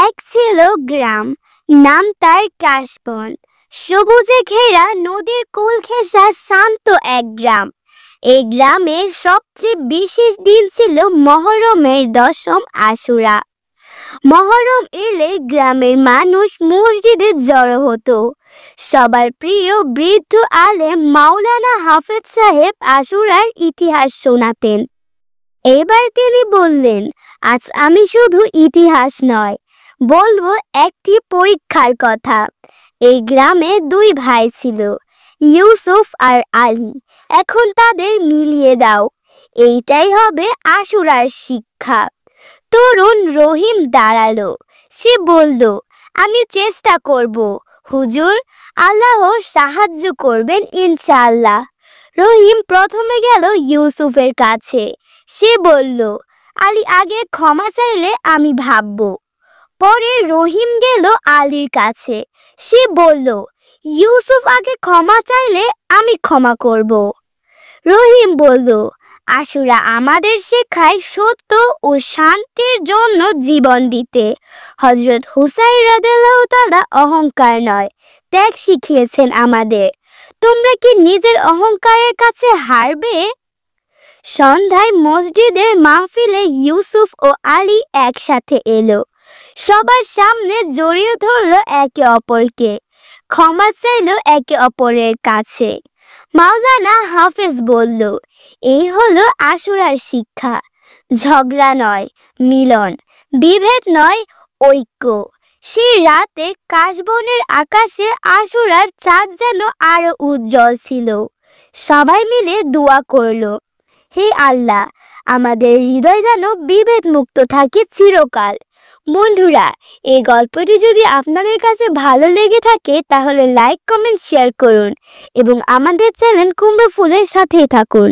এক ছিল গ্রাম, নাম তার কাশবন। সবুজে ঘেরা নদীর কোল ঘেঁষা শান্ত এক গ্রাম। এই গ্রামের সবচেয়ে বিশেষ দিন ছিল মহরমের 10ম আশুরা। মহরম এলে গ্রামের মানুষ মসজিদে জড়ো হতো। সবার প্রিয় বৃদ্ধ আলেম মাওলানা হাফেজ সাহেব আশুরার ইতিহাস শোনাতেন। এবার তিনি বললেন, আজ আমি শুধু ইতিহাস নয়, বলবো একটি পরীক্ষার কথা। এই গ্রামে দুই ভাই ছিল, ইউসুফ আর আলী। এখন তাদের মিলিয়ে দাও। এইটাই হবে আশুরার শিক্ষা। তরুণ রহিম দাঁড়ালো। সে বলল, আমি চেষ্টা করব হুজুর, আল্লাহ সাহায্য করবেন ইনশাআল্লাহ। রহিম প্রথমে গেল ইউসুফের কাছে। সে বলল, আলী আগে ক্ষমা চাইলে আমি ভাবব। পরে রহিম গেল আলীর কাছে। সে বলল, ইউসুফ আগে ক্ষমা চাইলে আমি ক্ষমা করব। রহিম বলল, আশুরা আমাদের শেখায় সত্য ও শান্তির জন্য জীবন দিতে। হযরত হুসাইন রাদিয়াল্লাহু তাআলা অহংকার নয়, ত্যাগ শিখিয়েছেন আমাদের। তোমরা কি নিজের অহংকারের কাছে হারবে? সন্ধ্যায় মসজিদের মাহফিলে ইউসুফ ও আলী একসাথে এলো। সবার সামনে জড়িয়ে ধরলো একে অপরকে, ক্ষমা চাইলো একে অপরের কাছে। মাওলানা হাফেজ বলল, এই হলো আশুরার শিক্ষা। ঝগড়া নয় মিলন, বিভেদ নয় ঐক্য। সেই রাতে কাশবনের আকাশে আশুরার চাঁদ যেন আরো উজ্জ্বল ছিল। সবাই মিলে দোয়া করলো, হে আল্লাহ, আমাদের হৃদয় যেন বিভেদ মুক্ত থাকে চিরকাল। বন্ধুরা, এই গল্পটি যদি আপনাদের কাছে ভালো লেগে থাকে তাহলে লাইক, কমেন্ট, শেয়ার করুন এবং আমাদের চ্যানেল কুমড়ো ফুলের সাথেই থাকুন।